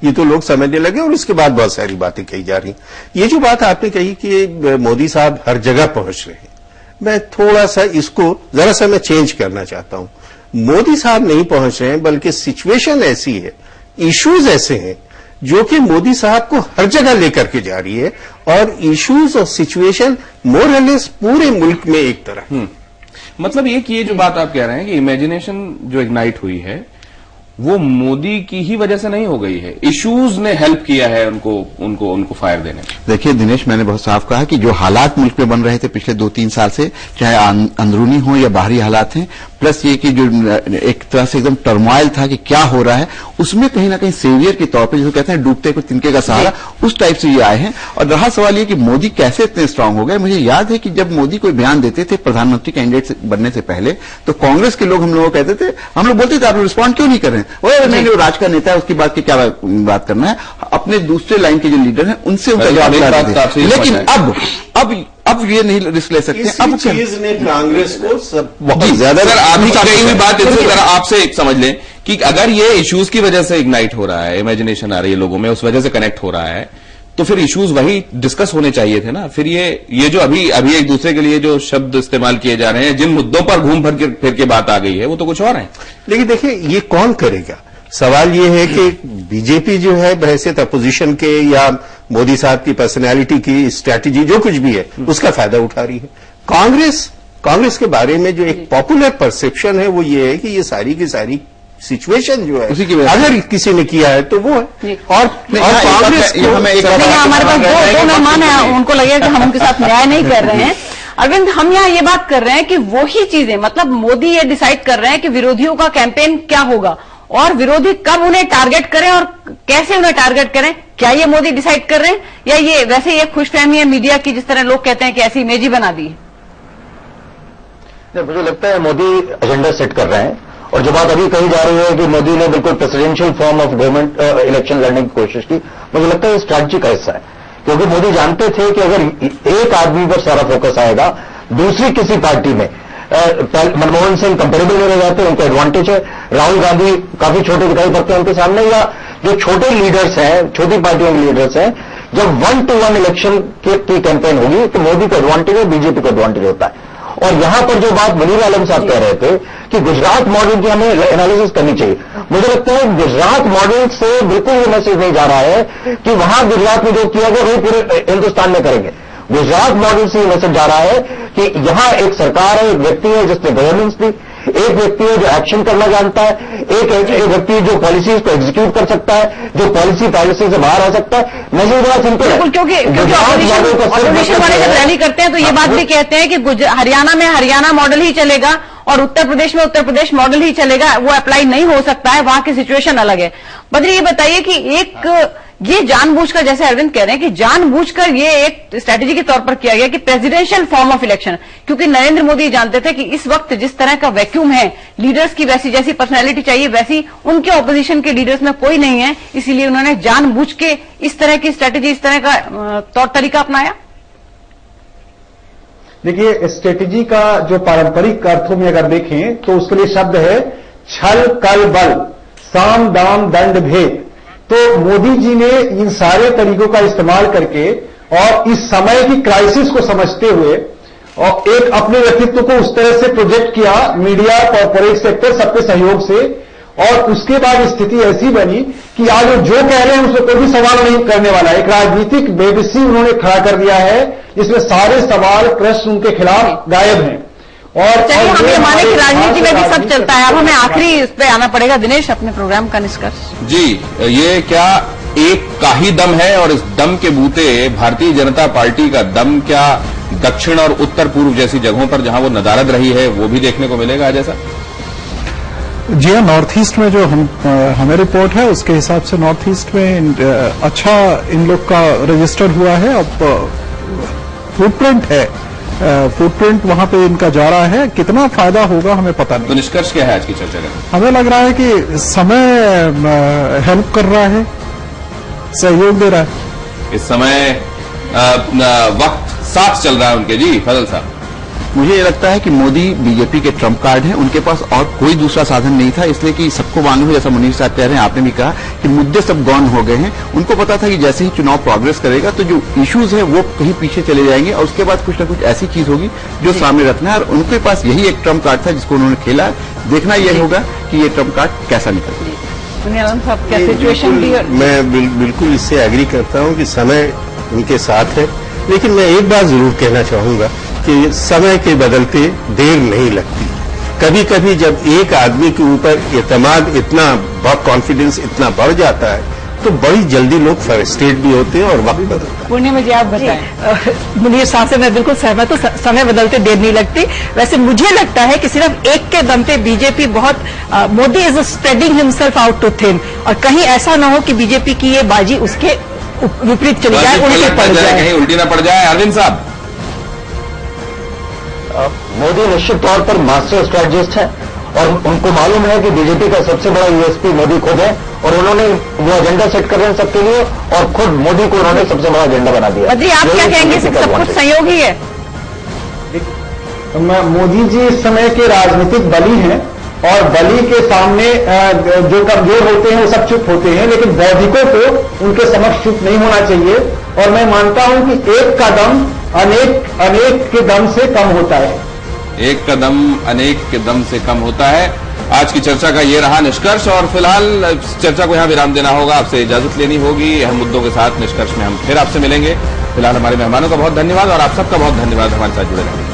ये तो लोग समझने लगे और उसके बाद बहुत सारी बातें कही जा रही। ये जो बात आपने कही कि मोदी साहब हर जगह पहुंच रहे हैं, मैं थोड़ा सा इसको जरा सा मैं चेंज करना चाहता हूं। मोदी साहब नहीं पहुंच रहे हैं, बल्कि सिचुएशन ऐसी है, इश्यूज ऐसे हैं जो कि मोदी साहब को हर जगह लेकर के जा रही है, और इश्यूज और सिचुएशन मोर और लेस पूरे मुल्क में एक तरह। मतलब ये जो बात आप कह रहे हैं कि इमेजिनेशन जो इग्नाइट हुई है वो मोदी की ही वजह से नहीं हो गई है, इश्यूज ने हेल्प किया है उनको फायर देने में। देखिए दिनेश, मैंने बहुत साफ कहा कि जो हालात मुल्क में बन रहे थे पिछले 2-3 साल से, चाहे अंदरूनी हो या बाहरी हालात हैं, प्लस ये कि जो एक तरह से एकदम टर्मोइल था कि क्या हो रहा है, उसमें कहीं ना कहीं सेवियर के तौर पर जिसको कहते हैं डूबते को तिनके का सहारा, उस टाइप से ये आए हैं। और रहा सवाल ये कि मोदी कैसे इतने स्ट्रांग हो गए। मुझे याद है कि जब मोदी कोई बयान देते थे प्रधानमंत्री कैंडिडेट बनने से पहले, तो कांग्रेस के लोग हम लोगों को कहते थे, हम लोग बोलते थे आप लोग रिस्पॉन्ड क्यों नहीं कर रहे हैं, नहीं वो राज का नेता है, उसकी बात की क्या बात करना है, अपने दूसरे लाइन के जो लीडर हैं उनसे उनका जवाब दिलाते थे। लेकिन अब ये नहीं रिस्क ले सकते। अब चीज ने कांग्रेस को सब बहुत ज्यादा, सर आपकी कही हुई बात जरा आपसे समझ लें कि अगर ये इश्यूज की वजह से इग्नाइट हो रहा है, इमेजिनेशन आ रही है लोगों में, उस वजह से कनेक्ट हो रहा है, तो फिर इश्यूज वही डिस्कस होने चाहिए थे ना। फिर ये जो अभी एक दूसरे के लिए जो शब्द इस्तेमाल किए जा रहे हैं, जिन मुद्दों पर घूम फिर के बात आ गई है, वो तो कुछ और है। लेकिन देखिए ये कौन करेगा, सवाल ये है कि बीजेपी जो है बहैसियत अपोजिशन के या मोदी साहब की पर्सनैलिटी की स्ट्रैटेजी जो कुछ भी है उसका फायदा उठा रही है। कांग्रेस के बारे में जो एक पॉपुलर परसेप्शन है वो ये है कि ये सारी की सारी सिचुएशन जो है अगर किसी ने किया है तो वो है। और कांग्रेस हमारे पास दो मेहमान है, उनको लगेगा कि हम उनके साथ न्याय नहीं कर रहे हैं। अरविंद, हम यहाँ ये बात कर रहे हैं कि वही चीजें, मतलब मोदी ये डिसाइड कर रहे हैं कि विरोधियों का कैंपेन क्या होगा और विरोधी कब उन्हें टारगेट करें और कैसे उन्हें टारगेट करें। क्या ये मोदी डिसाइड कर रहे हैं या ये वैसे ये खुशफहमी है मीडिया की, जिस तरह लोग कहते हैं कि ऐसी इमेज ही बना दी है? मुझे लगता है मोदी एजेंडा सेट कर रहे हैं, और जो बात अभी कही जा रही है कि मोदी ने बिल्कुल presidential form of government election लड़ने की कोशिश की, मुझे लगता है स्ट्रैटेजी का हिस्सा है। क्योंकि मोदी जानते थे कि अगर एक आदमी पर सारा फोकस आएगा, दूसरी किसी पार्टी में मनमोहन सिंह कंपेरेबल में रह जाते हैं, उनको एडवांटेज है। राहुल गांधी काफी छोटे दिखाई पड़ते हैं उनके सामने, या जो छोटे लीडर्स हैं, छोटी पार्टियों के लीडर्स हैं, जब 1-to-1 इलेक्शन की कैंपेन होगी तो मोदी को एडवांटेज है, बीजेपी को एडवांटेज होता है। और यहां पर जो बात मुनीर आलम साहब कह रहे थे कि गुजरात मॉडल की हमें एनालिसिस करनी चाहिए, मुझे लगता है गुजरात मॉडल से बिल्कुल ये मैसेज नहीं जा रहा है कि वहां गुजरात में जो किया गया वही पूरे हिंदुस्तान में करेंगे। गुजरात मॉडल से ये मैसेज जा रहा है कि यहां एक सरकार है, एक व्यक्ति है जिसने गवर्नेंस दी, एक व्यक्ति है जो एक्शन करना जानता है, एक व्यक्ति है जो पॉलिसीज को एग्जीक्यूट कर सकता है, जो पॉलिसी से बाहर आ सकता है। मैसेज बड़ा सिंपल है। क्योंकि ऑपोजिशन वाले जब रैली करते हैं तो ये बात भी कहते हैं कि हरियाणा में हरियाणा मॉडल ही चलेगा और उत्तर प्रदेश में उत्तर प्रदेश मॉडल ही चलेगा, वो अप्लाई नहीं हो सकता है, वहां की सिचुएशन अलग है। बद्री, ये बताइए कि एक ये जानबूझकर, जैसे अरविंद कह रहे हैं कि जानबूझकर ये एक स्ट्रेटेजी के तौर पर किया गया कि प्रेसिडेंशियल फॉर्म ऑफ इलेक्शन, क्योंकि नरेंद्र मोदी जानते थे कि इस वक्त जिस तरह का वैक्यूम है, लीडर्स की वैसी जैसी पर्सनैलिटी चाहिए वैसी उनके ऑपोजिशन के लीडर्स में कोई नहीं है, इसीलिए उन्होंने जानबूझ के इस तरह की स्ट्रेटेजी, इस तरह का तौर तरीका अपनाया। देखिए, स्ट्रेटेजी का जो पारंपरिक अर्थों में अगर देखें तो उसके लिए शब्द है छल कल बल, साम दाम दंड भेद। तो मोदी जी ने इन सारे तरीकों का इस्तेमाल करके और इस समय की क्राइसिस को समझते हुए और एक अपने व्यक्तित्व को उस तरह से प्रोजेक्ट किया, मीडिया, कॉर्पोरेट सेक्टर, सबके सहयोग से, और उसके बाद स्थिति ऐसी बनी कि आज वो जो कह रहे हैं उसमें कोई भी सवाल नहीं करने वाला। एक राजनीतिक बेबसी उन्होंने खड़ा कर दिया है जिसमें सारे सवाल प्रश्न उनके खिलाफ गायब हैं। और चलिए, हम ये माने कि राजनीति में भी सब चलता है। अब हमें आखिरी इस पे आना पड़ेगा। दिनेश, अपने प्रोग्राम का निष्कर्ष। जी, ये क्या एक का ही दम है और इस दम के बूते भारतीय जनता पार्टी का दम क्या दक्षिण और उत्तर पूर्व जैसी जगहों पर जहां वो नदारद रही है वो भी देखने को मिलेगा आज ऐसा? जी हाँ, नॉर्थ ईस्ट में जो हमें रिपोर्ट है उसके हिसाब से नॉर्थ ईस्ट में अच्छा इन लोग का रजिस्टर हुआ है। अब फुटप्रिंट है, फुटप्रिंट वहां पे इनका जा रहा है, कितना फायदा होगा हमें पता नहीं। तो निष्कर्ष क्या है आज की चर्चा का? हमें लग रहा है कि समय हेल्प कर रहा है, सहयोग दे रहा है। इस समय वक्त साथ चल रहा है उनके। जी फजल साहब। मुझे ये लगता है कि मोदी बीजेपी के ट्रम्प कार्ड हैं, उनके पास और कोई दूसरा साधन नहीं था, इसलिए कि सबको मालूम है, जैसा मुनीर साहब कह रहे हैं, आपने भी कहा कि मुद्दे सब गॉन हो गए हैं। उनको पता था कि जैसे ही चुनाव प्रोग्रेस करेगा तो जो इश्यूज है वो कहीं पीछे चले जाएंगे और उसके बाद कुछ ना कुछ ऐसी चीज होगी जो सामने रखना है, और उनके पास यही एक ट्रम्प कार्ड था जिसको उन्होंने खेला। देखना यह होगा कि ये ट्रम्प कार्ड कैसा निकलता है। साहब क्या सिचुएशन भी मैं बिल्कुल इससे एग्री करता हूं कि समय उनके साथ है, लेकिन मैं एक बात जरूर कहना चाहूंगा कि समय के बदलते देर नहीं लगती। कभी कभी जब एक आदमी के ऊपर एतमाद इतना कॉन्फिडेंस इतना बढ़ जाता है तो बड़ी जल्दी लोग फ्रस्ट्रेट भी होते हैं और वक्त बदलता है। पूर्णिमा जी आप बताएं। मुनीर साहब से मैं बिल्कुल सहमत हूं, समय बदलते देर नहीं लगती। वैसे मुझे लगता है कि सिर्फ एक के दम पे बीजेपी बहुत Modi is spreading himself out too thin, और कहीं ऐसा ना हो कि बीजेपी की ये बाजी उसके विपरीत चली जाए, उल्टी पड़ जाए, कहीं उल्टी ना पड़ जाए। अरविंद साहब, मोदी निश्चित तौर पर मास्टर स्ट्रेटजिस्ट है और उनको मालूम है कि बीजेपी का सबसे बड़ा यूएसपी मोदी खुद है, और उन्होंने वो एजेंडा सेट कर रहे हैं सबके लिए, और खुद मोदी को उन्होंने सबसे बड़ा एजेंडा बना दिया। जी आप क्या कहेंगे, सब कुछ संयोग ही है? मोदी जी इस समय के राजनीतिक बली हैं, और बली के सामने जो कमजोर होते हैं वो सब चुप होते हैं, लेकिन बौद्धिकों को उनके समक्ष चुप नहीं होना चाहिए। और मैं मानता हूं कि एक कदम अनेक के दम से कम होता है। एक कदम अनेक के दम से कम होता है। आज की चर्चा का ये रहा निष्कर्ष, और फिलहाल चर्चा को यहां विराम देना होगा, आपसे इजाजत लेनी होगी। अहम मुद्दों के साथ निष्कर्ष में हम फिर आपसे मिलेंगे। फिलहाल हमारे मेहमानों का बहुत धन्यवाद और आप सबका बहुत धन्यवाद हमारे साथ जुड़े रहने।